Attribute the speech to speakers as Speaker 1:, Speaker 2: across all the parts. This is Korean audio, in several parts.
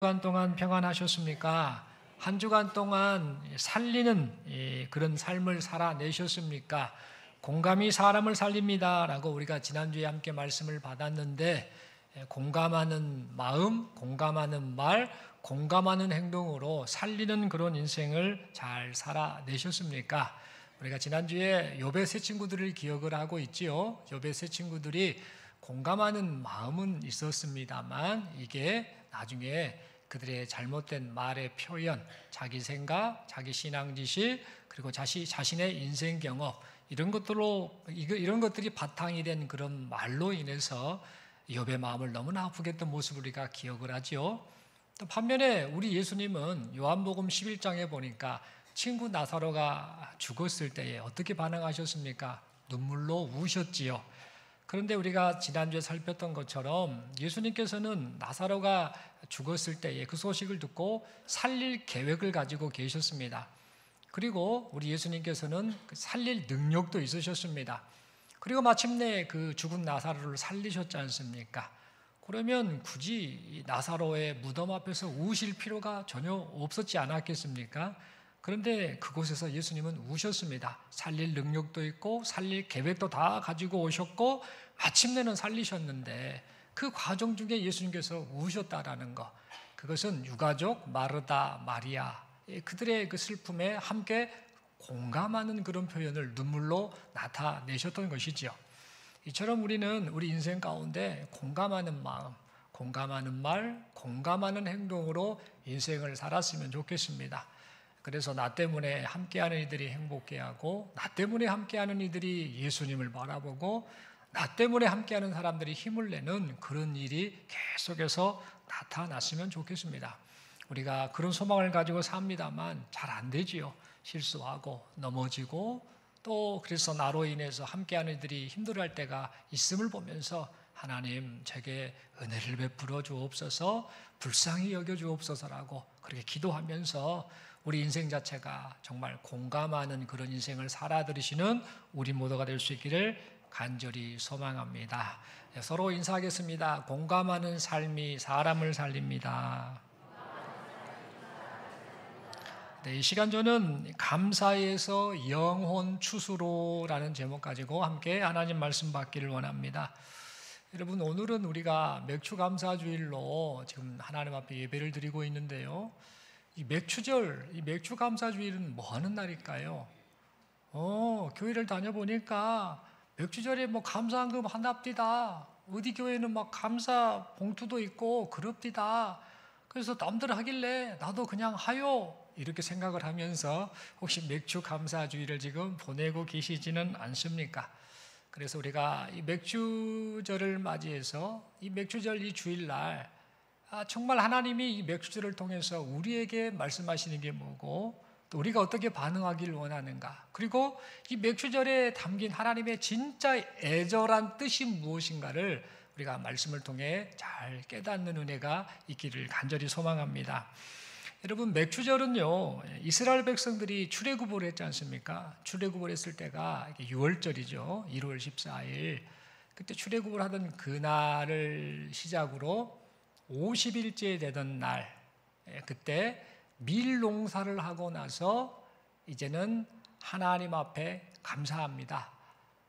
Speaker 1: 주간 동안 평안하셨습니까? 한 주간 동안 살리는 그런 삶을 살아내셨습니까? 공감이 사람을 살립니다 라고 우리가 지난주에 함께 말씀을 받았는데, 공감하는 마음, 공감하는 말, 공감하는 행동으로 살리는 그런 인생을 잘 살아내셨습니까? 우리가 지난주에 욥의 세 친구들을 기억을 하고 있지요. 욥의 세 친구들이 공감하는 마음은 있었습니다만 이게 나중에 그들의 잘못된 말의 표현, 자기 생각, 자기 신앙 지식, 그리고 자신의 인생 경험, 이런 것들이 바탕이 된 그런 말로 인해서 욥의 마음을 너무나 아프게 했던 모습을 우리가 기억을 하죠. 또 반면에 우리 예수님은 요한복음 11장에 보니까 친구 나사로가 죽었을 때에 어떻게 반응하셨습니까? 눈물로 우셨지요. 그런데 우리가 지난주에 살폈던 것처럼 예수님께서는 나사로가 죽었을 때에 그 소식을 듣고 살릴 계획을 가지고 계셨습니다. 그리고 우리 예수님께서는 살릴 능력도 있으셨습니다. 그리고 마침내 그 죽은 나사로를 살리셨지 않습니까? 그러면 굳이 나사로의 무덤 앞에서 우실 필요가 전혀 없었지 않았겠습니까? 그런데 그곳에서 예수님은 우셨습니다. 살릴 능력도 있고 살릴 계획도 다 가지고 오셨고 마침내는 살리셨는데 그 과정 중에 예수님께서 우셨다라는 것, 그것은 유가족 마르다, 마리아 그들의 그 슬픔에 함께 공감하는 그런 표현을 눈물로 나타내셨던 것이지요. 이처럼 우리는 우리 인생 가운데 공감하는 마음, 공감하는 말, 공감하는 행동으로 인생을 살았으면 좋겠습니다. 그래서 나 때문에 함께하는 이들이 행복해하고, 나 때문에 함께하는 이들이 예수님을 바라보고, 나 때문에 함께하는 사람들이 힘을 내는 그런 일이 계속해서 나타났으면 좋겠습니다. 우리가 그런 소망을 가지고 삽니다만 잘 안 되지요. 실수하고 넘어지고, 또 그래서 나로 인해서 함께하는 이들이 힘들어할 때가 있음을 보면서 하나님 제게 은혜를 베풀어 주옵소서, 불쌍히 여겨 주옵소서라고 그렇게 기도하면서 우리 인생 자체가 정말 공감하는 그런 인생을 살아들이시는 우리 모두가 될 수 있기를 간절히 소망합니다. 서로 인사하겠습니다. 공감하는 삶이 사람을 살립니다. 네, 이 시간 저는 감사에서 영혼 추수로라는 제목 가지고 함께 하나님 말씀 받기를 원합니다. 여러분, 오늘은 우리가 맥추감사주일로 지금 하나님 앞에 예배를 드리고 있는데요. 이 맥추절, 이 맥추감사주일은 뭐 하는 날일까요? 교회를 다녀보니까 맥추절에 뭐 감사한금 한답디다. 어디 교회는 막 감사 봉투도 있고 그럽디다. 그래서 남들 하길래 나도 그냥 하요. 이렇게 생각을 하면서 혹시 맥추감사주일을 지금 보내고 계시지는 않습니까? 그래서 우리가 이 맥추절을 맞이해서 이 맥추절 이 주일날 정말 하나님이 이 맥추절을 통해서 우리에게 말씀하시는 게 뭐고 또 우리가 어떻게 반응하기를 원하는가, 그리고 이 맥추절에 담긴 하나님의 진짜 애절한 뜻이 무엇인가를 우리가 말씀을 통해 잘 깨닫는 은혜가 있기를 간절히 소망합니다. 여러분, 맥추절은요, 이스라엘 백성들이 출애굽을 했지 않습니까? 출애굽을 했을 때가 6월절이죠. 1월 14일. 그때 출애굽을 하던 그날을 시작으로 50일째 되던 날, 그때 밀 농사를 하고 나서 이제는 하나님 앞에 감사합니다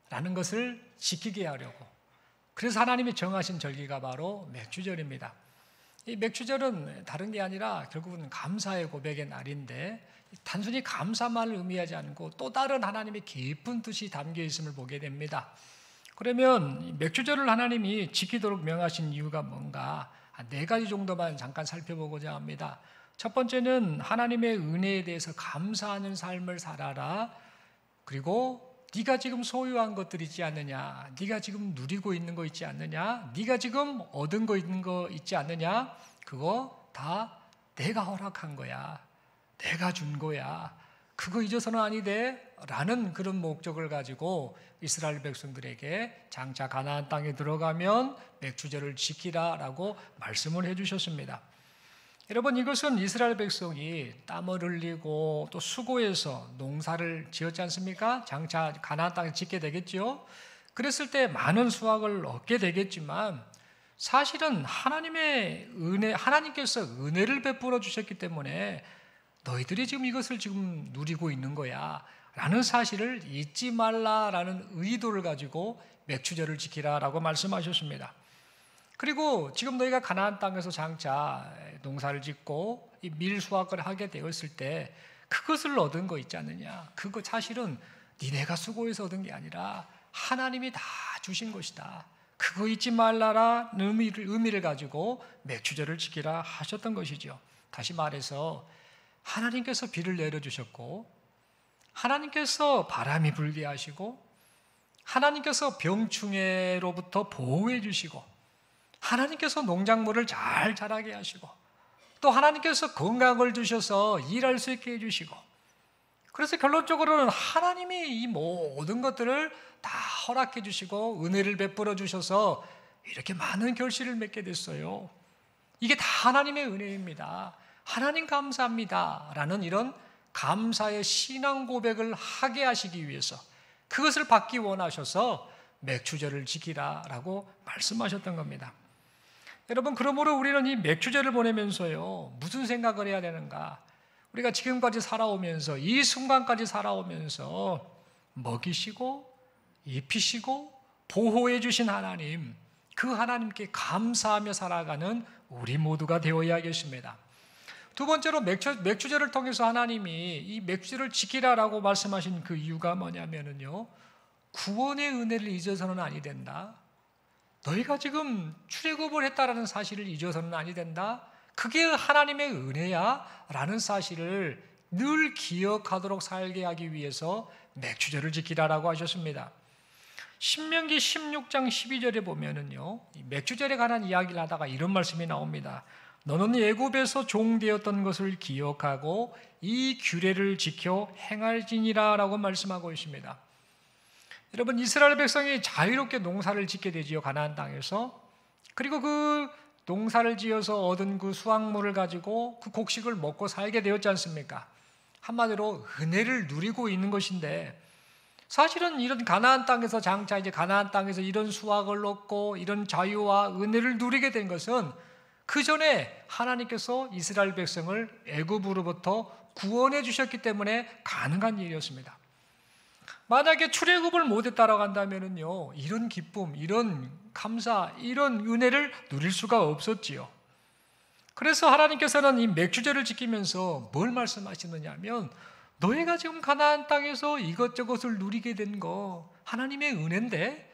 Speaker 1: 라는 것을 지키게 하려고, 그래서 하나님이 정하신 절기가 바로 맥추절입니다. 이 맥추절은 다른 게 아니라 결국은 감사의 고백의 날인데, 단순히 감사만을 의미하지 않고 또 다른 하나님의 깊은 뜻이 담겨 있음을 보게 됩니다. 그러면 맥추절을 하나님이 지키도록 명하신 이유가 뭔가, 네 가지 정도만 잠깐 살펴보고자 합니다. 첫 번째는 하나님의 은혜에 대해서 감사하는 삶을 살아라. 그리고 네가 지금 소유한 것들 있지 않느냐, 네가 지금 누리고 있는 거 있지 않느냐, 네가 지금 얻은 거 있는 거 있지 않느냐, 그거 다 내가 허락한 거야, 내가 준 거야, 그거 잊어서는 아니 돼 라는 그런 목적을 가지고 이스라엘 백성들에게 장차 가나안 땅에 들어가면 맥추절을 지키라 라고 말씀을 해주셨습니다. 여러분, 이것은 이스라엘 백성이 땀을 흘리고 또 수고해서 농사를 지었지 않습니까? 장차 가나안 땅에 짓게 되겠죠. 그랬을 때 많은 수확을 얻게 되겠지만 사실은 하나님께서 은혜를 베풀어 주셨기 때문에 너희들이 지금 이것을 지금 누리고 있는 거야 라는 사실을 잊지 말라라는 의도를 가지고 맥추절을 지키라라고 말씀하셨습니다. 그리고 지금 너희가 가나안 땅에서 장차 농사를 짓고 이 밀수확을 하게 되었을 때 그것을 얻은 거 있지 않느냐, 그거 사실은 니네가 수고해서 얻은 게 아니라 하나님이 다 주신 것이다, 그거 잊지 말라라는 의미를 가지고 맥추절을 지키라 하셨던 것이죠. 다시 말해서 하나님께서 비를 내려주셨고, 하나님께서 바람이 불게 하시고, 하나님께서 병충해로부터 보호해 주시고, 하나님께서 농작물을 잘 자라게 하시고, 또 하나님께서 건강을 주셔서 일할 수 있게 해주시고, 그래서 결론적으로는 하나님이 이 모든 것들을 다 허락해 주시고 은혜를 베풀어 주셔서 이렇게 많은 결실을 맺게 됐어요. 이게 다 하나님의 은혜입니다. 하나님 감사합니다 라는 이런 감사의 신앙 고백을 하게 하시기 위해서, 그것을 받기 원하셔서 맥추절을 지키라라고 말씀하셨던 겁니다. 여러분, 그러므로 우리는 이 맥추절을 보내면서요, 무슨 생각을 해야 되는가? 우리가 지금까지 살아오면서, 이 순간까지 살아오면서 먹이시고 입히시고 보호해 주신 하나님, 그 하나님께 감사하며 살아가는 우리 모두가 되어야겠습니다. 두 번째로 맥추절을 통해서 하나님이 이 맥추절을 지키라라고 말씀하신 그 이유가 뭐냐면요, 구원의 은혜를 잊어서는 아니 된다. 너희가 지금 출애굽을 했다라는 사실을 잊어서는 아니 된다. 그게 하나님의 은혜야 라는 사실을 늘 기억하도록 살게 하기 위해서 맥추절을 지키라라고 하셨습니다. 신명기 16장 12절에 보면은요, 이 맥추절에 관한 이야기를 하다가 이런 말씀이 나옵니다. 너는 애굽에서 종되었던 것을 기억하고 이 규례를 지켜 행할지니라 라고 말씀하고 있습니다. 여러분, 이스라엘 백성이 자유롭게 농사를 짓게 되지요, 가나안 땅에서. 그리고 그 농사를 지어서 얻은 그 수확물을 가지고 그 곡식을 먹고 살게 되었지 않습니까? 한마디로 은혜를 누리고 있는 것인데, 사실은 이런 가나안 땅에서 장차 이제 가나안 땅에서 이런 수확을 얻고 이런 자유와 은혜를 누리게 된 것은 그 전에 하나님께서 이스라엘 백성을 애굽으로부터 구원해 주셨기 때문에 가능한 일이었습니다. 만약에 출애굽을 못했다라고 한다면은요, 이런 기쁨, 이런 감사, 이런 은혜를 누릴 수가 없었지요. 그래서 하나님께서는 이 맥추절을 지키면서 뭘 말씀하시느냐면, 너희가 지금 가나안 땅에서 이것저것을 누리게 된 거 하나님의 은혜인데,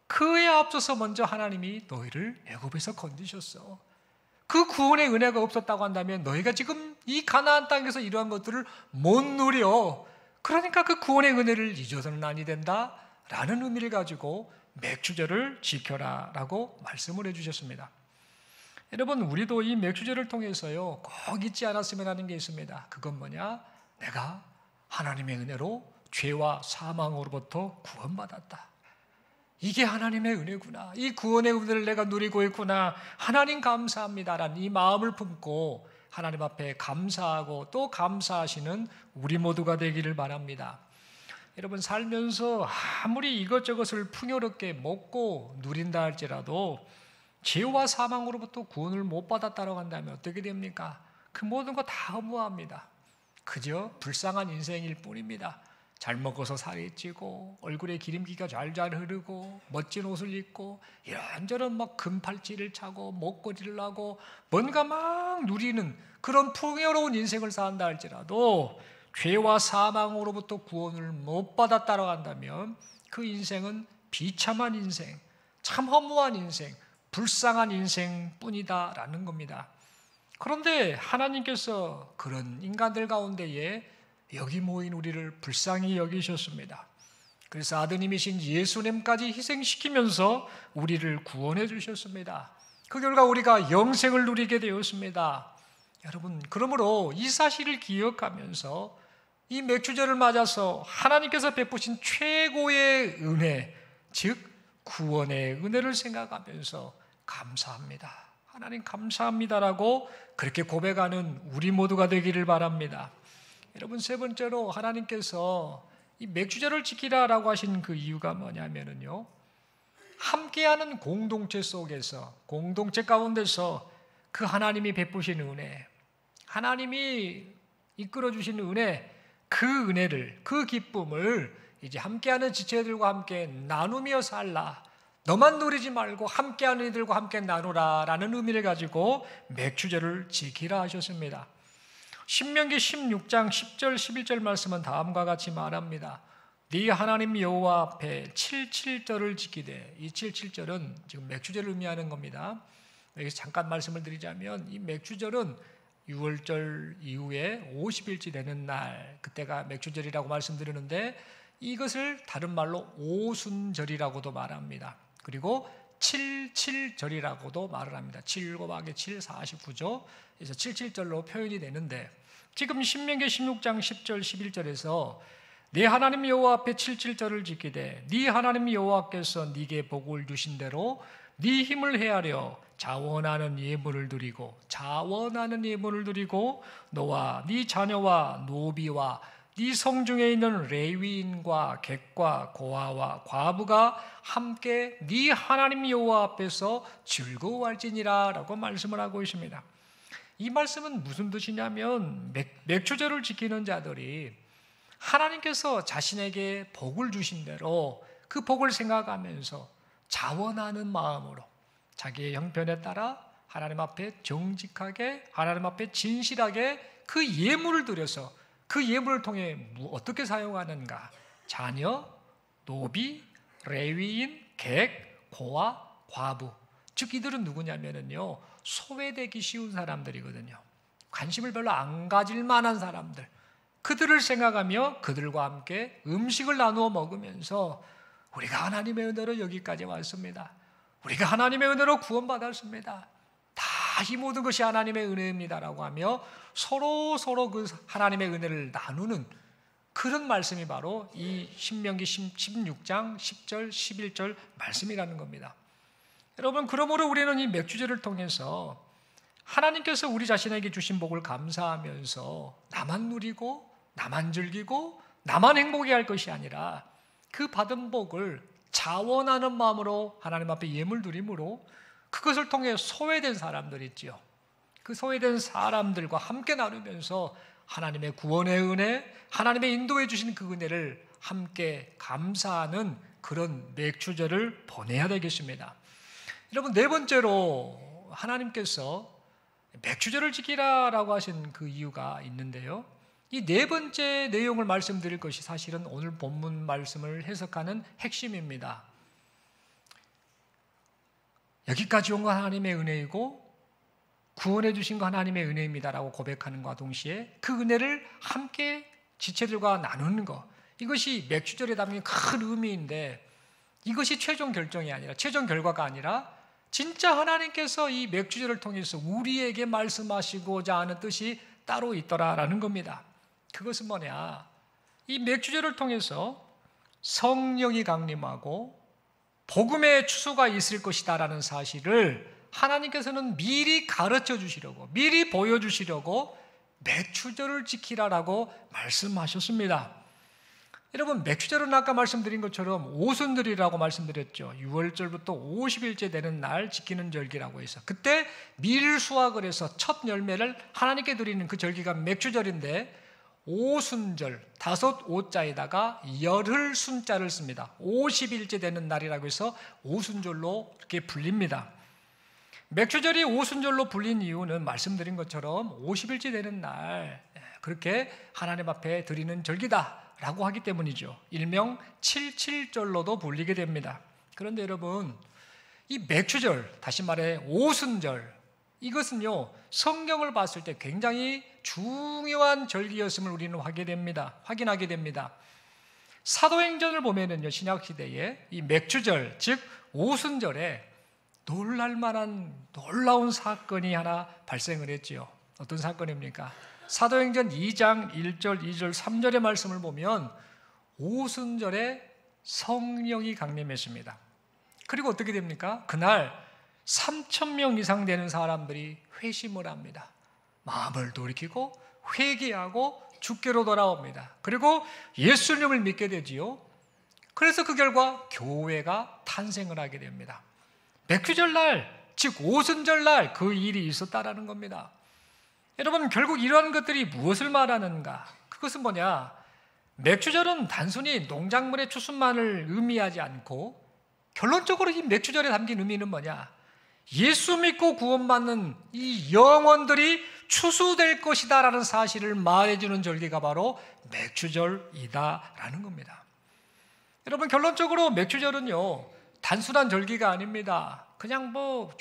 Speaker 1: 그에 앞서서 먼저 하나님이 너희를 애굽에서 건지셨어. 그 구원의 은혜가 없었다고 한다면 너희가 지금 이 가나안 땅에서 이러한 것들을 못 누려. 그러니까 그 구원의 은혜를 잊어서는 아니 된다 라는 의미를 가지고 맥추절을 지켜라 라고 말씀을 해주셨습니다. 여러분, 우리도 이 맥추절을 통해서요, 꼭 잊지 않았으면 하는 게 있습니다. 그건 뭐냐? 내가 하나님의 은혜로 죄와 사망으로부터 구원받았다. 이게 하나님의 은혜구나. 이 구원의 은혜를 내가 누리고 있구나. 하나님 감사합니다라는 이 마음을 품고 하나님 앞에 감사하고 또 감사하시는 우리 모두가 되기를 바랍니다. 여러분, 살면서 아무리 이것저것을 풍요롭게 먹고 누린다 할지라도 죄와 사망으로부터 구원을 못 받았다고 한다면 어떻게 됩니까? 그 모든 거 다 허무합니다. 그저 불쌍한 인생일 뿐입니다. 잘 먹어서 살이 찌고 얼굴에 기름기가 잘잘 흐르고 멋진 옷을 입고 이런저런 막 금팔찌를 차고 목걸이를 하고 뭔가 막 누리는 그런 풍요로운 인생을 산다 할지라도 죄와 사망으로부터 구원을 못 받았다고 한다면 그 인생은 비참한 인생, 참 허무한 인생, 불쌍한 인생뿐이다라는 겁니다. 그런데 하나님께서 그런 인간들 가운데에 여기 모인 우리를 불쌍히 여기셨습니다. 그래서 아드님이신 예수님까지 희생시키면서 우리를 구원해 주셨습니다. 그 결과 우리가 영생을 누리게 되었습니다. 여러분, 그러므로 이 사실을 기억하면서 이 맥추절을 맞아서 하나님께서 베푸신 최고의 은혜, 즉 구원의 은혜를 생각하면서 감사합니다. 하나님 감사합니다라고 그렇게 고백하는 우리 모두가 되기를 바랍니다. 여러분, 세 번째로 하나님께서 이 맥추절을 지키라라고 하신 그 이유가 뭐냐면요, 함께하는 공동체 속에서, 공동체 가운데서 그 하나님이 베푸신 은혜, 하나님이 이끌어 주신 은혜, 그 은혜를, 그 기쁨을 이제 함께하는 지체들과 함께 나누며 살라. 너만 누리지 말고 함께하는 이들과 함께 나누라라는 의미를 가지고 맥주절을 지키라 하셨습니다. 신명기 16장 10절 11절 말씀은 다음과 같이 말합니다. 네 하나님 여호와 앞에 77절을 지키되, 이 77절은 지금 맥주절을 의미하는 겁니다. 여기서 잠깐 말씀을 드리자면 이 맥주절은 6월절 이후에 50일째 되는 날, 그때가 맥주절이라고 말씀드리는데 이것을 다른 말로 오순절이라고도 말합니다. 그리고 77절이라고도 말을 합니다. 7 곱하기 7 49죠. 그래서 77절로 표현이 되는데, 지금 신명기 16장 10절 11절에서 네 하나님 여호와 앞에 77절을 지키되 네 하나님 여호와께서 네게 복을 주신 대로 네 힘을 헤아려 자원하는 예물을 드리고 너와 네 자녀와 노비와 네 성중에 있는 레위인과 객과 고아와 과부가 함께 네 하나님 여호와 앞에서 즐거워할지니라 라고 말씀을 하고 있습니다. 이 말씀은 무슨 뜻이냐면 맥주절을 지키는 자들이 하나님께서 자신에게 복을 주신 대로 그 복을 생각하면서 자원하는 마음으로 자기의 형편에 따라 하나님 앞에 정직하게, 하나님 앞에 진실하게 그 예물을 드려서 그 예물을 통해 어떻게 사용하는가? 자녀, 노비, 레위인, 객, 고아, 과부. 즉 이들은 누구냐면요, 소외되기 쉬운 사람들이거든요. 관심을 별로 안 가질 만한 사람들. 그들을 생각하며 그들과 함께 음식을 나누어 먹으면서 우리가 하나님의 은혜로 여기까지 왔습니다. 우리가 하나님의 은혜로 구원받았습니다. 다 이 모든 것이 하나님의 은혜입니다라고 하며 서로 그 하나님의 은혜를 나누는 그런 말씀이 바로 이 신명기 16장 10절 11절 말씀이라는 겁니다. 여러분, 그러므로 우리는 이 맥주절을 통해서 하나님께서 우리 자신에게 주신 복을 감사하면서 나만 누리고 나만 즐기고 나만 행복해 할 것이 아니라 그 받은 복을 자원하는 마음으로 하나님 앞에 예물 드림으로 그것을 통해 소외된 사람들 있죠. 그 소외된 사람들과 함께 나누면서 하나님의 구원의 은혜, 하나님의 인도해 주신 그 은혜를 함께 감사하는 그런 맥주절을 보내야 되겠습니다. 여러분, 네 번째로 하나님께서 맥주절을 지키라라고 하신 그 이유가 있는데요, 이 네 번째 내용을 말씀드릴 것이 사실은 오늘 본문 말씀을 해석하는 핵심입니다. 여기까지 온 건 하나님의 은혜이고 구원해 주신 거 하나님의 은혜입니다라고 고백하는 것과 동시에 그 은혜를 함께 지체들과 나누는 것, 이것이 맥주절에 담긴 큰 의미인데, 이것이 최종 결정이 아니라, 최종 결과가 아니라 진짜 하나님께서 이 맥주절을 통해서 우리에게 말씀하시고자 하는 뜻이 따로 있더라라는 겁니다. 그것은 뭐냐? 이 맥주절을 통해서 성령이 강림하고 복음의 추수가 있을 것이다라는 사실을 하나님께서는 미리 가르쳐 주시려고, 미리 보여주시려고 맥주절을 지키라라고 말씀하셨습니다. 여러분, 맥주절은 아까 말씀드린 것처럼 오순절이라고 말씀드렸죠. 6월절부터 50일째 되는 날 지키는 절기라고 해서, 그때 밀 수확을 해서 첫 열매를 하나님께 드리는 그 절기가 맥주절인데, 오순절, 5오자에다가 열흘 순자를 씁니다. 50일째 되는 날이라고 해서 오순절로 이렇게 불립니다. 맥주절이 오순절로 불린 이유는 말씀드린 것처럼 50일째 되는 날, 그렇게 하나님 앞에 드리는 절기다라고 하기 때문이죠. 일명 77절로도 불리게 됩니다. 그런데 여러분, 이 맥주절, 다시 말해 오순절, 이것은요, 성경을 봤을 때 굉장히 중요한 절기였음을 우리는 확인하게 됩니다. 사도행전을 보면은요, 신약시대에 이 맥주절, 즉 오순절에 놀랄만한 놀라운 사건이 하나 발생을 했지요. 어떤 사건입니까? 사도행전 2장 1절, 2절, 3절의 말씀을 보면 오순절에 성령이 강림했습니다. 그리고 어떻게 됩니까? 그날 3,000명 이상 되는 사람들이 회심을 합니다. 마음을 돌이키고 회개하고 주께로 돌아옵니다. 그리고 예수님을 믿게 되지요. 그래서 그 결과 교회가 탄생을 하게 됩니다. 맥주절날, 즉 오순절날 그 일이 있었다라는 겁니다. 여러분, 결국 이러한 것들이 무엇을 말하는가? 그것은 뭐냐? 맥주절은 단순히 농작물의 추수만을 의미하지 않고 결론적으로 이 맥주절에 담긴 의미는 뭐냐? 예수 믿고 구원받는 이 영혼들이 추수될 것이다라는 사실을 말해주는 절기가 바로 맥주절이다라는 겁니다. 여러분, 결론적으로 맥주절은요, 단순한 절기가 아닙니다. 그냥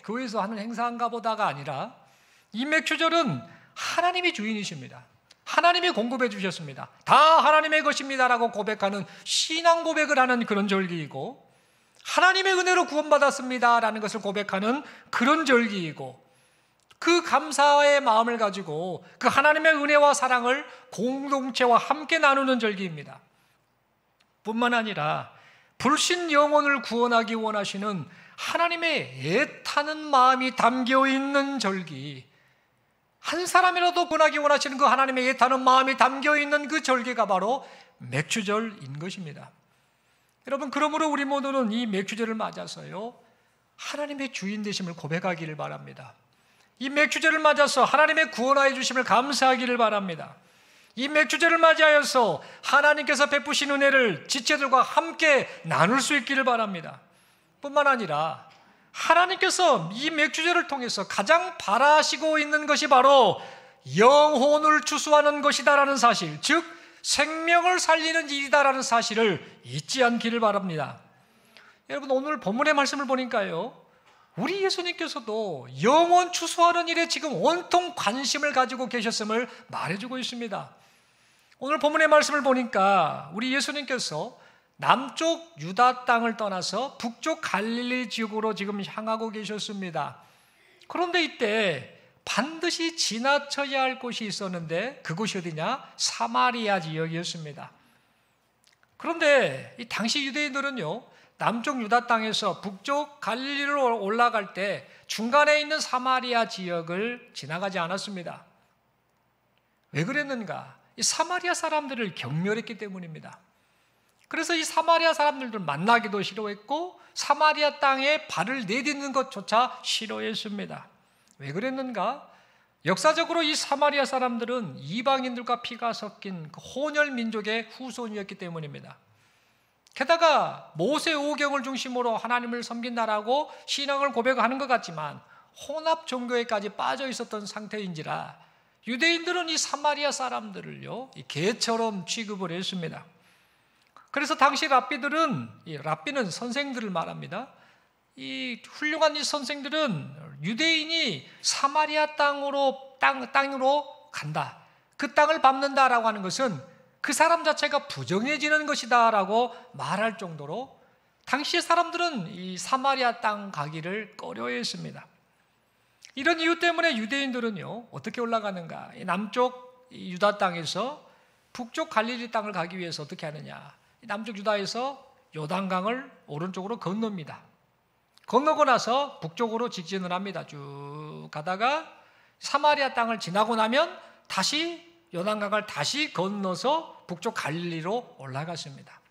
Speaker 1: 교회에서 하는 행사인가 보다가 아니라 이 맥주절은 하나님이 주인이십니다. 하나님이 공급해 주셨습니다. 다 하나님의 것입니다라고 고백하는 신앙 고백을 하는 그런 절기이고, 하나님의 은혜로 구원받았습니다라는 것을 고백하는 그런 절기이고, 그 감사의 마음을 가지고 그 하나님의 은혜와 사랑을 공동체와 함께 나누는 절기입니다. 뿐만 아니라 불신 영혼을 구원하기 원하시는 하나님의 애타는 마음이 담겨있는 절기, 한 사람이라도 구원하기 원하시는 그 하나님의 애타는 마음이 담겨있는 그 절기가 바로 맥주절인 것입니다. 여러분, 그러므로 우리 모두는 이 맥주절을 맞아서요, 하나님의 주인 되심을 고백하기를 바랍니다. 이 맥주절을 맞아서 하나님의 구원하여 주심을 감사하기를 바랍니다. 이 맥주절을 맞이하여서 하나님께서 베푸신 은혜를 지체들과 함께 나눌 수 있기를 바랍니다. 뿐만 아니라 하나님께서 이 맥주절을 통해서 가장 바라시고 있는 것이 바로 영혼을 추수하는 것이다라는 사실, 즉 생명을 살리는 일이다라는 사실을 잊지 않기를 바랍니다. 여러분, 오늘 본문의 말씀을 보니까요, 우리 예수님께서도 영혼 추수하는 일에 지금 온통 관심을 가지고 계셨음을 말해주고 있습니다. 오늘 본문의 말씀을 보니까 우리 예수님께서 남쪽 유다 땅을 떠나서 북쪽 갈릴리 지역으로 지금 향하고 계셨습니다. 그런데 이때 반드시 지나쳐야 할 곳이 있었는데 그곳이 어디냐? 사마리아 지역이었습니다. 그런데 이 당시 유대인들은요, 남쪽 유다 땅에서 북쪽 갈릴리로 올라갈 때 중간에 있는 사마리아 지역을 지나가지 않았습니다. 왜 그랬는가? 이 사마리아 사람들을 경멸했기 때문입니다. 그래서 이 사마리아 사람들을 만나기도 싫어했고 사마리아 땅에 발을 내딛는 것조차 싫어했습니다. 왜 그랬는가? 역사적으로 이 사마리아 사람들은 이방인들과 피가 섞인 그 혼혈 민족의 후손이었기 때문입니다. 게다가 모세 오경을 중심으로 하나님을 섬긴다라고 신앙을 고백하는 것 같지만 혼합 종교에까지 빠져 있었던 상태인지라 유대인들은 이 사마리아 사람들을요, 개처럼 취급을 했습니다. 그래서 당시 랍비들은, 랍비는 선생들을 말합니다. 이 훌륭한 이 선생들은 유대인이 사마리아 땅으로 간다, 그 땅을 밟는다라고 하는 것은 그 사람 자체가 부정해지는 것이다라고 말할 정도로 당시의 사람들은 이 사마리아 땅 가기를 꺼려했습니다. 이런 이유 때문에 유대인들은요, 어떻게 올라가는가? 남쪽 유다 땅에서 북쪽 갈릴리 땅을 가기 위해서 어떻게 하느냐? 남쪽 유다에서 요단강을 오른쪽으로 건넙니다. 건너고 나서 북쪽으로 직진을 합니다. 쭉 가다가 사마리아 땅을 지나고 나면 다시 요단강을 다시 건너서 북쪽 갈릴리로 올라갔습니다.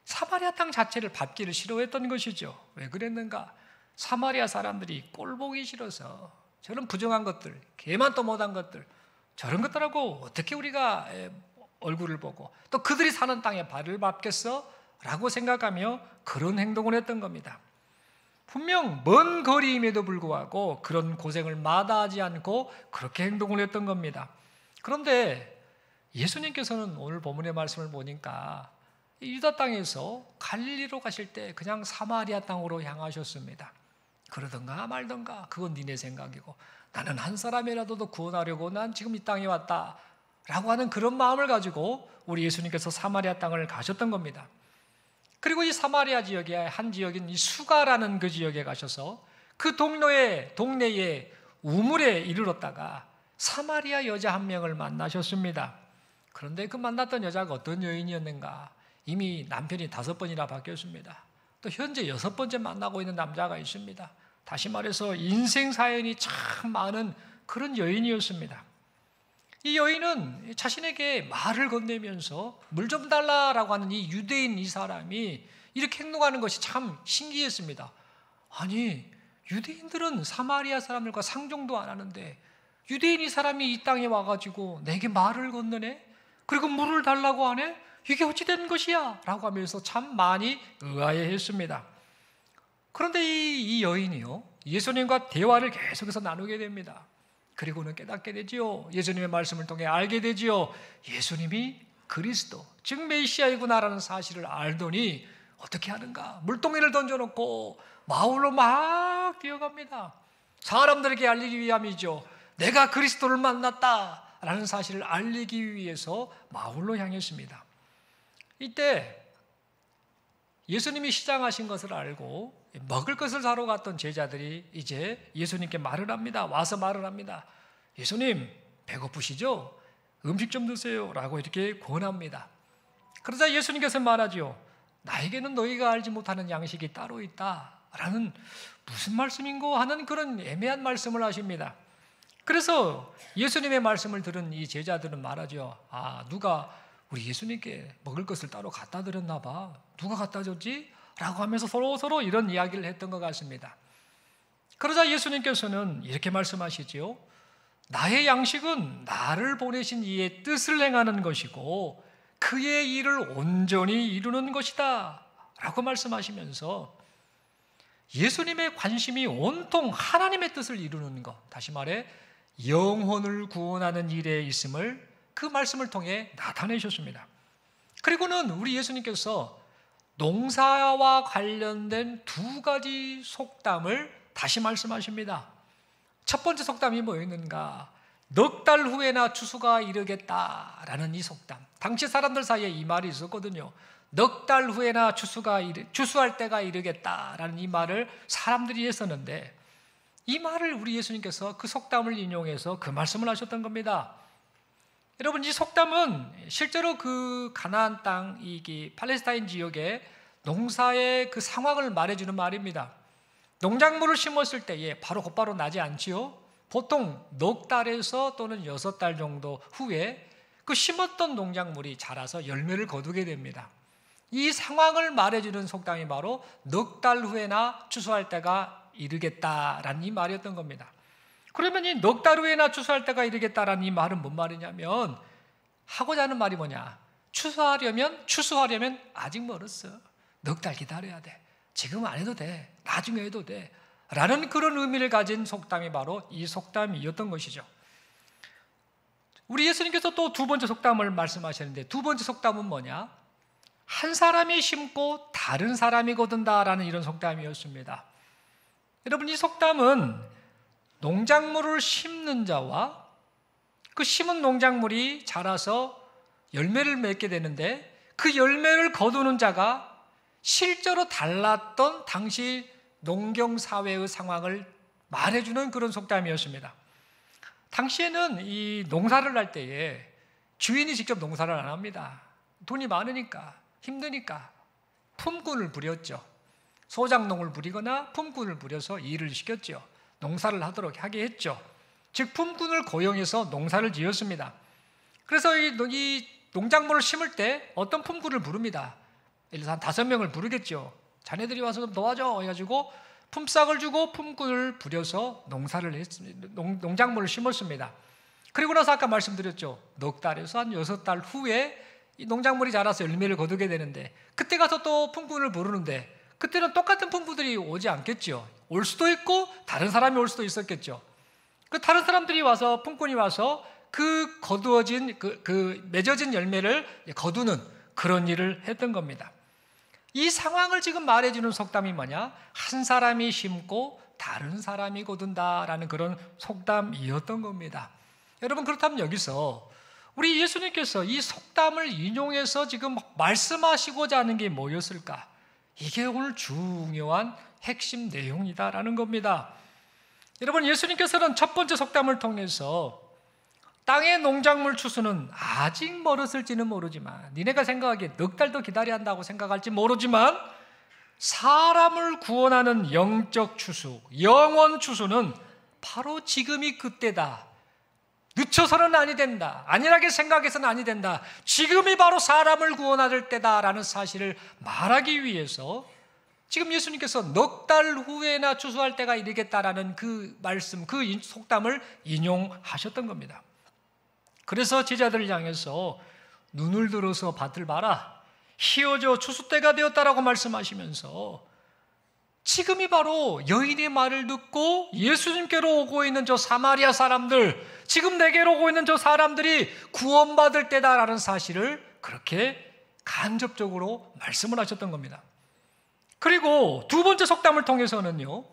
Speaker 1: 사마리아 땅 자체를 밟기를 싫어했던 것이죠. 왜 그랬는가? 사마리아 사람들이 꼴보기 싫어서 저런 부정한 것들, 개만도 못한 것들, 저런 것들하고 어떻게 우리가 얼굴을 보고 또 그들이 사는 땅에 발을 밟겠어? 라고 생각하며 그런 행동을 했던 겁니다. 분명 먼 거리임에도 불구하고 그런 고생을 마다하지 않고 그렇게 행동을 했던 겁니다. 그런데 예수님께서는 오늘 본문의 말씀을 보니까 유다 땅에서 갈릴리로 가실 때 그냥 사마리아 땅으로 향하셨습니다. 그러던가 말던가 그건 니네 생각이고 나는 한 사람이라도 더 구원하려고 난 지금 이 땅에 왔다 라고 하는 그런 마음을 가지고 우리 예수님께서 사마리아 땅을 가셨던 겁니다. 그리고 이 사마리아 지역의 한 지역인 이 수가라는 그 지역에 가셔서 그 동네에 우물에 이르렀다가 사마리아 여자 한 명을 만나셨습니다. 그런데 그 만났던 여자가 어떤 여인이었는가? 이미 남편이 5번이나 바뀌었습니다. 또 현재 6번째 만나고 있는 남자가 있습니다. 다시 말해서 인생 사연이 참 많은 그런 여인이었습니다. 이 여인은 자신에게 말을 건네면서 물 좀 달라라고 하는 이 유대인 이 사람이 이렇게 행동하는 것이 참 신기했습니다. 아니, 유대인들은 사마리아 사람들과 상종도 안 하는데 유대인 이 사람이 이 땅에 와가지고 내게 말을 건너네? 그리고 물을 달라고 하네? 이게 어찌 된 것이야? 라고 하면서 참 많이 의아해했습니다. 그런데 이 여인이요, 예수님과 대화를 계속해서 나누게 됩니다. 그리고는 깨닫게 되지요. 예수님의 말씀을 통해 알게 되지요. 예수님이 그리스도, 즉 메시아이구나라는 사실을 알더니 어떻게 하는가? 물동이를 던져놓고 마을로 막 뛰어갑니다. 사람들에게 알리기 위함이죠. 내가 그리스도를 만났다라는 사실을 알리기 위해서 마을로 향했습니다. 이때 예수님이 시장하신 것을 알고 먹을 것을 사러 갔던 제자들이 이제 예수님께 말을 합니다. 와서 말을 합니다. 예수님, 배고프시죠? 음식 좀 드세요 라고 이렇게 권합니다. 그러자 예수님께서 말하죠. 나에게는 너희가 알지 못하는 양식이 따로 있다 라는 무슨 말씀인고 하는 그런 애매한 말씀을 하십니다. 그래서 예수님의 말씀을 들은 이 제자들은 말하죠. 누가 우리 예수님께 먹을 것을 따로 갖다 드렸나 봐. 누가 갖다 줬지? 라고 하면서 서로 이런 이야기를 했던 것 같습니다. 그러자 예수님께서는 이렇게 말씀하시죠. 나의 양식은 나를 보내신 이의 뜻을 행하는 것이고 그의 일을 온전히 이루는 것이다 라고 말씀하시면서 예수님의 관심이 온통 하나님의 뜻을 이루는 것, 다시 말해 영혼을 구원하는 일에 있음을 그 말씀을 통해 나타내셨습니다. 그리고는 우리 예수님께서 농사와 관련된 두 가지 속담을 다시 말씀하십니다. 첫 번째 속담이 뭐였는가? 넉 달 후에나 추수가 이르겠다라는 이 속담. 당시 사람들 사이에 이 말이 있었거든요. 넉 달 후에나 추수할 때가 이르겠다라는 이 말을 사람들이 했었는데 이 말을 우리 예수님께서 그 속담을 인용해서 그 말씀을 하셨던 겁니다. 여러분, 이 속담은 실제로 그 가나안 땅, 이 팔레스타인 지역의 농사의 그 상황을 말해주는 말입니다. 농작물을 심었을 때에 바로 곧바로 나지 않지요. 보통 넉 달에서 또는 6달 정도 후에 그 심었던 농작물이 자라서 열매를 거두게 됩니다. 이 상황을 말해주는 속담이 바로 넉 달 후에나 추수할 때가 이르겠다라는 이 말이었던 겁니다. 그러면 이 넉 달 후에나 추수할 때가 이르겠다라는 이 말은 뭔 말이냐면 하고자 하는 말이 뭐냐? 추수하려면 아직 멀었어. 넉 달 기다려야 돼. 지금 안 해도 돼. 나중에 해도 돼. 라는 그런 의미를 가진 속담이 바로 이 속담이었던 것이죠. 우리 예수님께서 또 두 번째 속담을 말씀하셨는데 두 번째 속담은 뭐냐? 한 사람이 심고 다른 사람이 거둔다라는 이런 속담이었습니다. 여러분, 이 속담은 농작물을 심는 자와 그 심은 농작물이 자라서 열매를 맺게 되는데 그 열매를 거두는 자가 실제로 달랐던 당시 농경사회의 상황을 말해주는 그런 속담이었습니다. 당시에는 이 농사를 할 때에 주인이 직접 농사를 안 합니다. 돈이 많으니까, 힘드니까 품꾼을 부렸죠. 소작농을 부리거나 품꾼을 부려서 일을 시켰죠. 농사를 하게 했죠. 즉 품꾼을 고용해서 농사를 지었습니다. 그래서 이 농작물을 심을 때 어떤 품꾼을 부릅니다. 예를 들어서 한 5명을 부르겠죠. 자네들이 와서 좀 도와줘 해가지고 품삯을 주고 품꾼을 부려서 농작물을 심었습니다. 그리고 나서 아까 말씀드렸죠. 넉 달에서 한 6달 후에 이 농작물이 자라서 열매를 거두게 되는데 그때 가서 또 품꾼을 부르는데 그때는 똑같은 품꾼들이 오지 않겠죠. 올 수도 있고 다른 사람이 올 수도 있었겠죠. 그 다른 사람들이 와서 품꾼이 와서 그 거두어진 그 맺어진 열매를 거두는 그런 일을 했던 겁니다. 이 상황을 지금 말해주는 속담이 뭐냐? 한 사람이 심고 다른 사람이 거둔다라는 그런 속담이었던 겁니다. 여러분, 그렇다면 여기서 우리 예수님께서 이 속담을 인용해서 지금 말씀하시고자 하는 게 뭐였을까? 이게 오늘 중요한 핵심 내용이다라는 겁니다. 여러분, 예수님께서는 첫 번째 속담을 통해서 땅의 농작물 추수는 아직 멀었을지는 모르지만 니네가 생각하기에 넉 달 더 기다려야 한다고 생각할지 모르지만 사람을 구원하는 영적 추수, 영원 추수는 바로 지금이 그때다. 늦춰서는 아니 된다. 안일하게 생각해서는 아니 된다. 지금이 바로 사람을 구원할 때다라는 사실을 말하기 위해서 지금 예수님께서 넉 달 후에나 추수할 때가 이르겠다라는 그 말씀, 그 속담을 인용하셨던 겁니다. 그래서 제자들을 향해서 눈을 들어서 밭을 봐라. 희어져 추수 때가 되었다라고 말씀하시면서 지금이 바로 여인의 말을 듣고 예수님께로 오고 있는 저 사마리아 사람들, 지금 내게로 오고 있는 저 사람들이 구원받을 때다라는 사실을 그렇게 간접적으로 말씀을 하셨던 겁니다. 그리고 두 번째 속담을 통해서는요,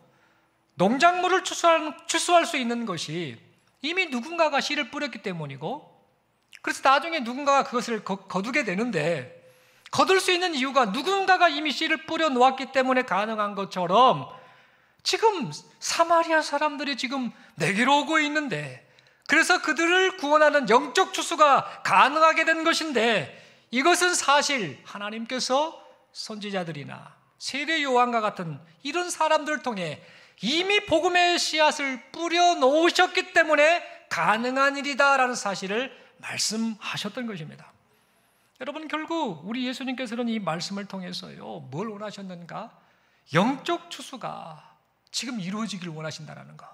Speaker 1: 농작물을 추수할 수 있는 것이 이미 누군가가 씨를 뿌렸기 때문이고, 그래서 나중에 누군가가 그것을 거두게 되는데, 거둘 수 있는 이유가 누군가가 이미 씨를 뿌려 놓았기 때문에 가능한 것처럼 지금 사마리아 사람들이 지금 내게로 오고 있는데, 그래서 그들을 구원하는 영적 추수가 가능하게 된 것인데, 이것은 사실 하나님께서 선지자들이나 세례 요한과 같은 이런 사람들을 통해 이미 복음의 씨앗을 뿌려 놓으셨기 때문에 가능한 일이다라는 사실을 말씀하셨던 것입니다. 여러분, 결국 우리 예수님께서는 이 말씀을 통해서요, 뭘 원하셨는가? 영적 추수가 지금 이루어지길 원하신다라는 거.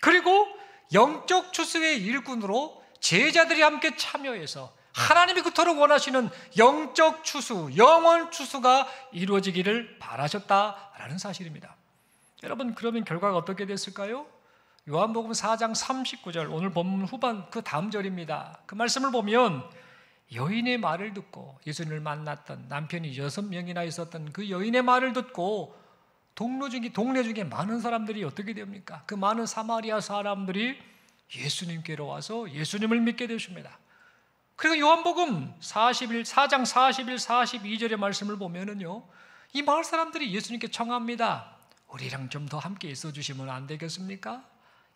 Speaker 1: 그리고 영적 추수의 일꾼으로 제자들이 함께 참여해서 하나님이 그토록 원하시는 영적 추수, 영원 추수가 이루어지기를 바라셨다라는 사실입니다. 여러분, 그러면 결과가 어떻게 됐을까요? 요한복음 4장 39절, 오늘 본문 후반 그 다음 절입니다. 그 말씀을 보면 여인의 말을 듣고, 예수님을 만났던 남편이 6명이나 있었던 그 여인의 말을 듣고 동네 중에 많은 사람들이 어떻게 됩니까? 그 많은 사마리아 사람들이 예수님께로 와서 예수님을 믿게 되십니다. 그리고 요한복음 4장 41, 42절의 말씀을 보면은요, 이 마을 사람들이 예수님께 청합니다. 우리랑 좀 더 함께 있어 주시면 안 되겠습니까?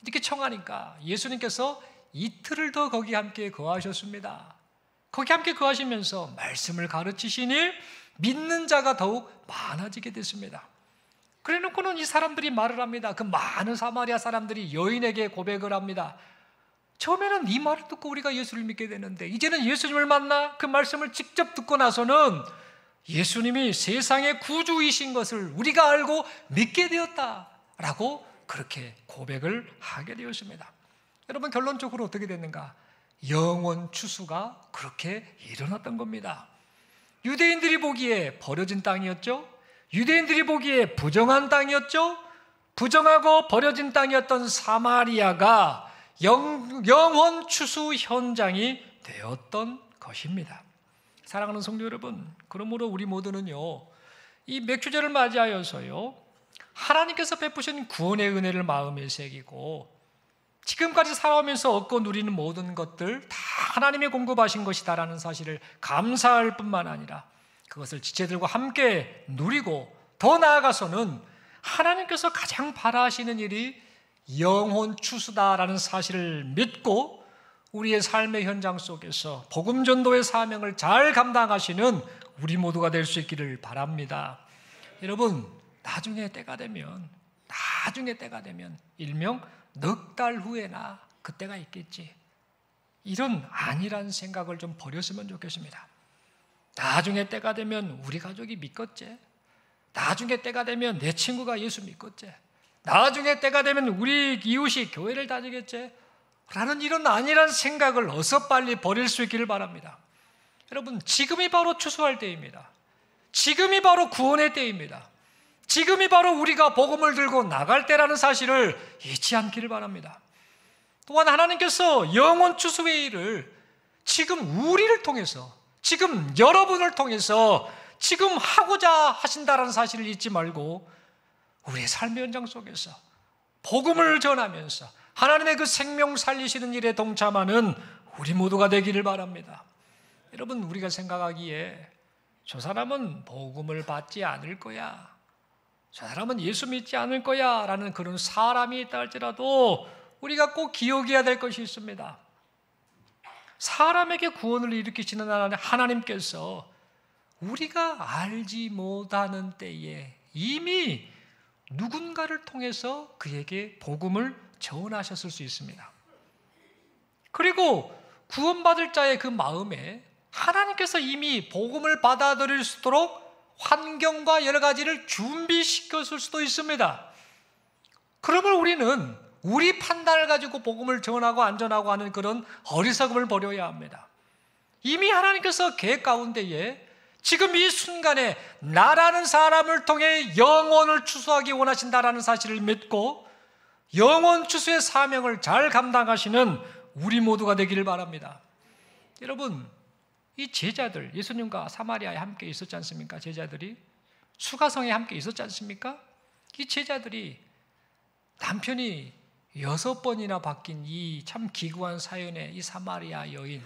Speaker 1: 이렇게 청하니까 예수님께서 이틀을 더 거기 함께 거하셨습니다. 거기 함께 거하시면서 말씀을 가르치시니 믿는 자가 더욱 많아지게 됐습니다. 그래 놓고는 이 사람들이 말을 합니다. 그 많은 사마리아 사람들이 여인에게 고백을 합니다. 처음에는 이 말을 듣고 우리가 예수를 믿게 되는데, 이제는 예수님을 만나 그 말씀을 직접 듣고 나서는 예수님이 세상의 구주이신 것을 우리가 알고 믿게 되었다라고 그렇게 고백을 하게 되었습니다. 여러분, 결론적으로 어떻게 됐는가? 영원 추수가 그렇게 일어났던 겁니다. 유대인들이 보기에 버려진 땅이었죠. 유대인들이 보기에 부정한 땅이었죠. 부정하고 버려진 땅이었던 사마리아가 영원 추수 현장이 되었던 것입니다. 사랑하는 성도 여러분, 그러므로 우리 모두는요, 이 맥주절을 맞이하여서요, 하나님께서 베푸신 구원의 은혜를 마음에 새기고 지금까지 살아오면서 얻고 누리는 모든 것들 다 하나님의 공급하신 것이다라는 사실을 감사할 뿐만 아니라 그것을 지체들과 함께 누리고, 더 나아가서는 하나님께서 가장 바라시는 일이 영혼 추수다라는 사실을 믿고 우리의 삶의 현장 속에서 복음 전도의 사명을 잘 감당하시는 우리 모두가 될 수 있기를 바랍니다. 여러분, 나중에 때가 되면 일명 넉 달 후에나 그때가 있겠지, 이런 안일한 생각을 좀 버렸으면 좋겠습니다. 나중에 때가 되면 우리 가족이 믿겠지, 나중에 때가 되면 내 친구가 예수 믿겠지, 나중에 때가 되면 우리 이웃이 교회를 다니겠지 라는 이런 안일한 생각을 어서 빨리 버릴 수 있기를 바랍니다. 여러분, 지금이 바로 추수할 때입니다. 지금이 바로 구원의 때입니다. 지금이 바로 우리가 복음을 들고 나갈 때라는 사실을 잊지 않기를 바랍니다. 또한 하나님께서 영원 추수의 일을 지금 우리를 통해서, 지금 여러분을 통해서 지금 하고자 하신다는 사실을 잊지 말고 우리의 삶의 현장 속에서 복음을 전하면서 하나님의 그 생명 살리시는 일에 동참하는 우리 모두가 되기를 바랍니다. 여러분, 우리가 생각하기에 저 사람은 복음을 받지 않을 거야, 저 사람은 예수 믿지 않을 거야 라는 그런 사람이 있다 할지라도 우리가 꼭 기억해야 될 것이 있습니다. 사람에게 구원을 일으키시는 하나님께서 우리가 알지 못하는 때에 이미 누군가를 통해서 그에게 복음을 전하셨을 수 있습니다. 그리고 구원받을 자의 그 마음에 하나님께서 이미 복음을 받아들일 수 있도록 환경과 여러 가지를 준비시켰을 수도 있습니다. 그러면 우리는 우리 판단을 가지고 복음을 전하고 안 전하고 하는 그런 어리석음을 버려야 합니다. 이미 하나님께서 계획 가운데에 지금 이 순간에 나라는 사람을 통해 영혼을 추수하기 원하신다라는 사실을 믿고 영혼 추수의 사명을 잘 감당하시는 우리 모두가 되기를 바랍니다. 여러분, 이 제자들, 예수님과 사마리아에 함께 있었지 않습니까? 제자들이 수가성에 함께 있었지 않습니까? 이 제자들이 남편이 6번이나 바뀐 이 참 기구한 사연의 이 사마리아 여인,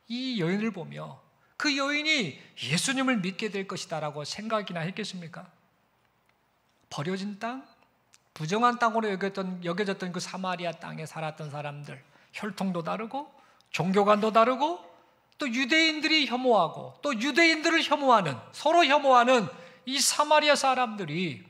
Speaker 1: 이 여인을 보며 그 여인이 예수님을 믿게 될 것이다라고 생각이나 했겠습니까? 버려진 땅, 부정한 땅으로 여겨졌던 그 사마리아 땅에 살았던 사람들, 혈통도 다르고 종교관도 다르고 또 유대인들이 혐오하고 또 유대인들을 혐오하는, 서로 혐오하는 이 사마리아 사람들이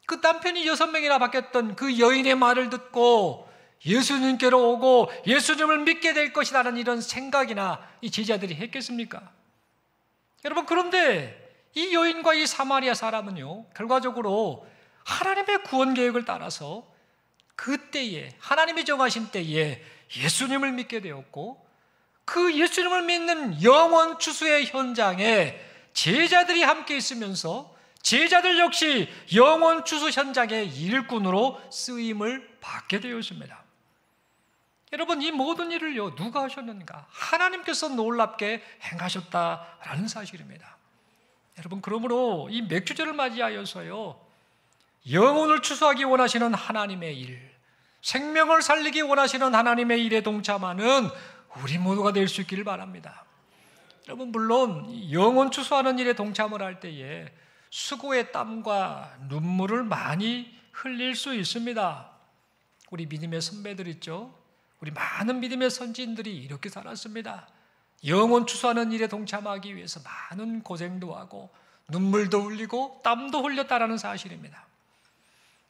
Speaker 1: 그 남편이 6명이나 바뀌었던 그 여인의 말을 듣고 예수님께로 오고 예수님을 믿게 될 것이라는 이런 생각이나 이 제자들이 했겠습니까? 여러분, 그런데 이 여인과 이 사마리아 사람은요, 결과적으로 하나님의 구원 계획을 따라서 그때에, 하나님이 정하신 때에 예수님을 믿게 되었고, 그 예수님을 믿는 영혼 추수의 현장에 제자들이 함께 있으면서 제자들 역시 영혼 추수 현장의 일꾼으로 쓰임을 받게 되었습니다. 여러분, 이 모든 일을요, 누가 하셨는가? 하나님께서 놀랍게 행하셨다라는 사실입니다. 여러분, 그러므로 이 맥주절을 맞이하여서요, 영혼을 추수하기 원하시는 하나님의 일, 생명을 살리기 원하시는 하나님의 일에 동참하는 우리 모두가 될 수 있기를 바랍니다. 여러분, 물론 영혼 추수하는 일에 동참을 할 때에 수고의 땀과 눈물을 많이 흘릴 수 있습니다. 우리 믿음의 선배들 있죠? 우리 많은 믿음의 선지인들이 이렇게 살았습니다. 영혼 추수하는 일에 동참하기 위해서 많은 고생도 하고 눈물도 흘리고 땀도 흘렸다라는 사실입니다.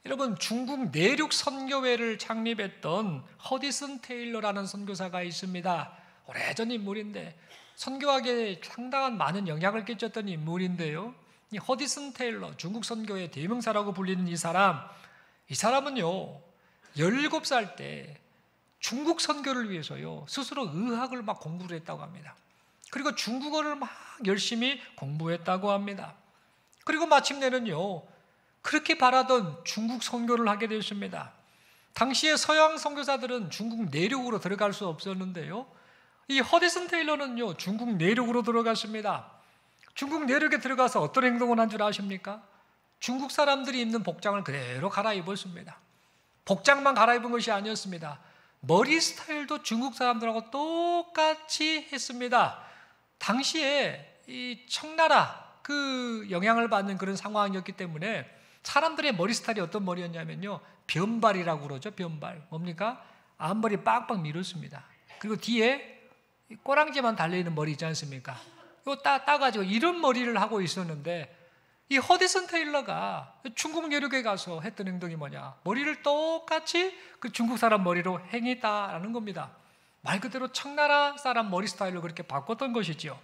Speaker 1: 여러분, 중국 내륙 선교회를 창립했던 허디슨 테일러라는 선교사가 있습니다. 오래전 인물인데 선교학에 상당한 많은 영향을 끼쳤던 인물인데요, 이 허디슨 테일러, 중국 선교의 대명사라고 불리는 이 사람은요 17살 때 중국 선교를 위해서요 스스로 의학을 막 공부를 했다고 합니다. 그리고 중국어를 막 열심히 공부했다고 합니다. 그리고 마침내는요 그렇게 바라던 중국 선교를 하게 되었습니다. 당시에 서양 선교사들은 중국 내륙으로 들어갈 수 없었는데요, 이 허디슨 테일러는요 중국 내륙으로 들어갔습니다. 중국 내륙에 들어가서 어떤 행동을 한 줄 아십니까? 중국 사람들이 입는 복장을 그대로 갈아입었습니다. 복장만 갈아입은 것이 아니었습니다. 머리 스타일도 중국 사람들하고 똑같이 했습니다. 당시에 이 청나라 그 영향을 받는 그런 상황이었기 때문에 사람들의 머리 스타일이 어떤 머리였냐면요, 변발이라고 그러죠. 변발. 뭡니까? 앞머리 빡빡 밀었습니다. 그리고 뒤에 꼬랑지만 달려있는 머리 있지 않습니까? 이거 따가지고 이런 머리를 하고 있었는데, 이 허디슨 테일러가 중국 내륙에 가서 했던 행동이 뭐냐? 머리를 똑같이 그 중국 사람 머리로 행했다라는 겁니다. 말 그대로 청나라 사람 머리 스타일로 그렇게 바꿨던 것이죠.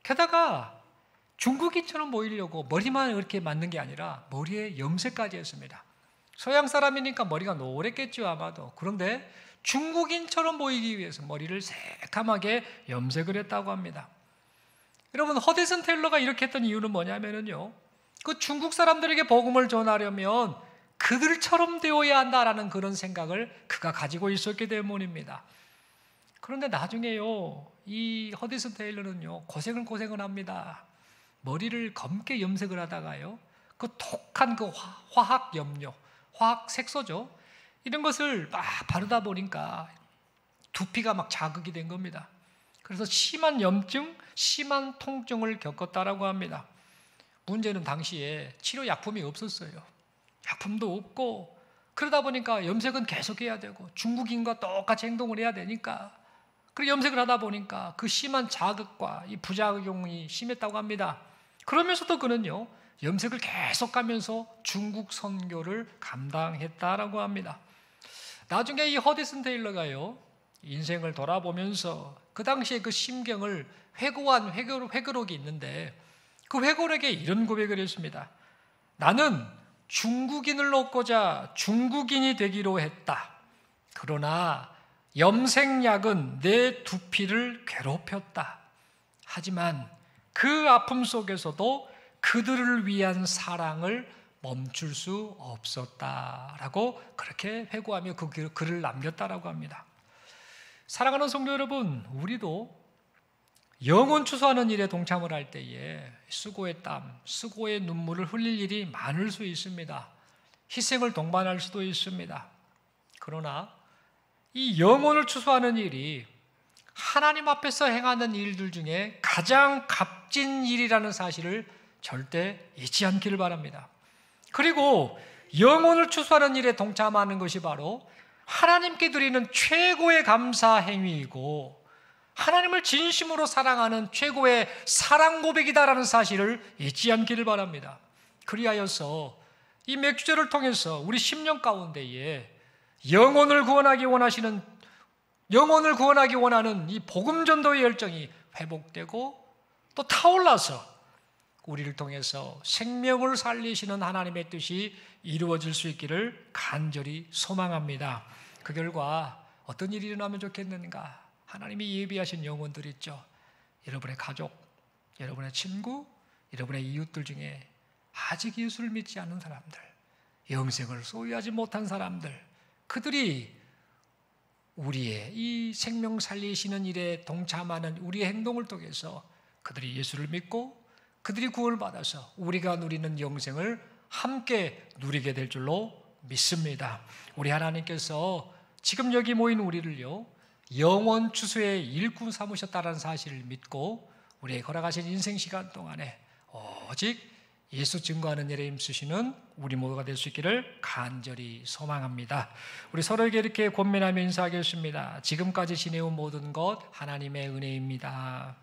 Speaker 1: 게다가 중국인처럼 보이려고 머리만 이렇게 만든 게 아니라 머리에 염색까지 했습니다. 서양 사람이니까 머리가 노랬겠죠, 아마도. 그런데 중국인처럼 보이기 위해서 머리를 새까맣게 염색을 했다고 합니다. 여러분, 허디슨 테일러가 이렇게 했던 이유는 뭐냐면요, 그 중국 사람들에게 복음을 전하려면 그들처럼 되어야 한다라는 그런 생각을 그가 가지고 있었기 때문입니다. 그런데 나중에요, 이 허디슨 테일러는요 고생을 합니다. 머리를 검게 염색을 하다가요, 그 독한 그 화학 염료, 화학 색소죠, 이런 것을 막 바르다 보니까 두피가 막 자극이 된 겁니다. 그래서 심한 염증, 심한 통증을 겪었다라고 합니다. 문제는 당시에 치료 약품이 없었어요. 약품도 없고, 그러다 보니까 염색은 계속해야 되고 중국인과 똑같이 행동을 해야 되니까, 그리고 염색을 하다 보니까 그 심한 자극과 이 부작용이 심했다고 합니다. 그러면서도 그는요 염색을 계속하면서 중국 선교를 감당했다라고 합니다. 나중에 이 허디슨 테일러가요 인생을 돌아보면서 그 당시에 그 심경을 회고한 회고록이 있는데 그 회고록에 이런 고백을 했습니다. 나는 중국인을 얻고자 중국인이 되기로 했다. 그러나 염색약은 내 두피를 괴롭혔다. 하지만 그 아픔 속에서도 그들을 위한 사랑을 멈출 수 없었다라고 그렇게 회고하며 그 글을 남겼다라고 합니다. 사랑하는 성도 여러분, 우리도 영혼 추수하는 일에 동참을 할 때에 수고의 땀, 수고의 눈물을 흘릴 일이 많을 수 있습니다. 희생을 동반할 수도 있습니다. 그러나 이 영혼을 추수하는 일이 하나님 앞에서 행하는 일들 중에 가장 값진 일이라는 사실을 절대 잊지 않기를 바랍니다. 그리고 영혼을 추수하는 일에 동참하는 것이 바로 하나님께 드리는 최고의 감사 행위이고 하나님을 진심으로 사랑하는 최고의 사랑 고백이다라는 사실을 잊지 않기를 바랍니다. 그리하여서 이 맥주제를 통해서 우리 심령 가운데에 영혼을 구원하기 원하는 이 복음 전도의 열정이 회복되고 또 타올라서 우리를 통해서 생명을 살리시는 하나님의 뜻이 이루어질 수 있기를 간절히 소망합니다. 그 결과 어떤 일이 일어나면 좋겠는가? 하나님이 예비하신 영혼들 있죠. 여러분의 가족, 여러분의 친구, 여러분의 이웃들 중에 아직 예수를 믿지 않는 사람들, 영생을 소유하지 못한 사람들, 그들이 우리의 이 생명 살리시는 일에 동참하는 우리의 행동을 통해서 그들이 예수를 믿고 그들이 구원을 받아서 우리가 누리는 영생을 함께 누리게 될 줄로 믿습니다. 우리 하나님께서 지금 여기 모인 우리를요, 영혼 추수의 일꾼 삼으셨다는 사실을 믿고 우리에게 허락하신 인생 시간 동안에 오직 예수 증거하는 일에 힘쓰시는 우리 모두가 될 수 있기를 간절히 소망합니다. 우리 서로에게 이렇게 권면하며 인사하겠습니다. 지금까지 지내온 모든 것 하나님의 은혜입니다.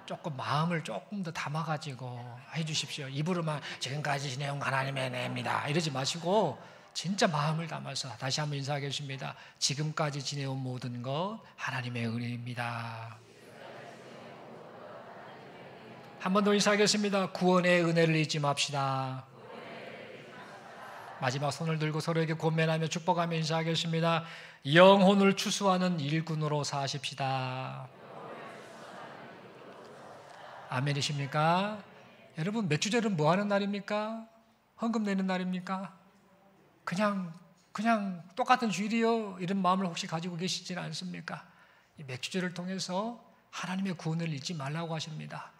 Speaker 1: 조금 마음을 조금 더 담아가지고 해주십시오. 입으로만 지금까지 지내온 하나님의 은혜입니다 이러지 마시고 진짜 마음을 담아서 다시 한번 인사하겠습니다. 지금까지 지내온 모든 것 하나님의 은혜입니다. 한 번 더 인사하겠습니다. 구원의 은혜를 잊지 맙시다. 마지막 손을 들고 서로에게 권면하며 축복하며 인사하겠습니다. 영혼을 추수하는 일꾼으로 사십시다. 아멘이십니까? 여러분, 맥주절은 뭐 하는 날입니까? 헌금 내는 날입니까? 그냥 똑같은 주일이요 이런 마음을 혹시 가지고 계시지는 않습니까? 이 맥주절을 통해서 하나님의 구원을 잊지 말라고 하십니다.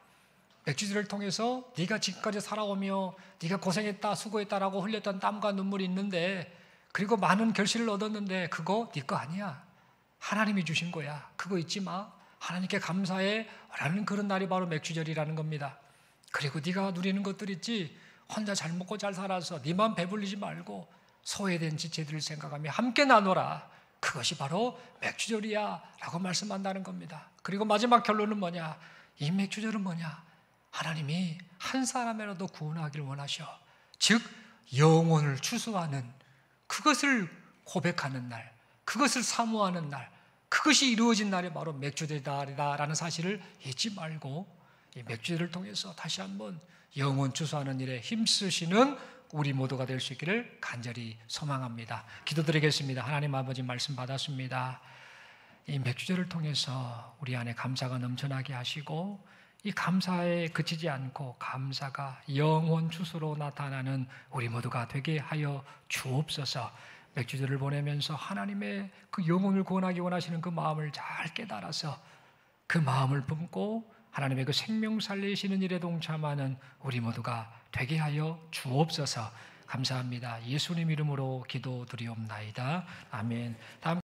Speaker 1: 맥주절을 통해서 네가 지금까지 살아오며 네가 고생했다 수고했다라고 흘렸던 땀과 눈물이 있는데 그리고 많은 결실을 얻었는데 그거 네 거 아니야. 하나님이 주신 거야. 그거 잊지 마. 하나님께 감사해 라는 그런 날이 바로 맥주절이라는 겁니다. 그리고 네가 누리는 것들 있지, 혼자 잘 먹고 잘 살아서 네만 배불리지 말고 소외된 지체들을 생각하며 함께 나눠라. 그것이 바로 맥주절이야 라고 말씀한다는 겁니다. 그리고 마지막 결론은 뭐냐? 이 맥주절은 뭐냐? 하나님이 한 사람이라도 구원하기를 원하셔. 즉 영혼을 추수하는, 그것을 고백하는 날, 그것을 사모하는 날, 그것이 이루어진 날이 바로 맥주절이다라는 사실을 잊지 말고 이 맥주절을 통해서 다시 한번 영혼 추수하는 일에 힘쓰시는 우리 모두가 될 수 있기를 간절히 소망합니다. 기도드리겠습니다. 하나님 아버지 말씀 받았습니다. 이 맥주절을 통해서 우리 안에 감사가 넘쳐나게 하시고 이 감사에 그치지 않고 감사가 영혼 추수로 나타나는 우리 모두가 되게 하여 주옵소서. 맥주절을 보내면서 하나님의 그 영혼을 구원하기 원하시는 그 마음을 잘 깨달아서 그 마음을 품고 하나님의 그 생명 살리시는 일에 동참하는 우리 모두가 되게 하여 주옵소서. 감사합니다. 예수님 이름으로 기도드리옵나이다. 아멘. 다음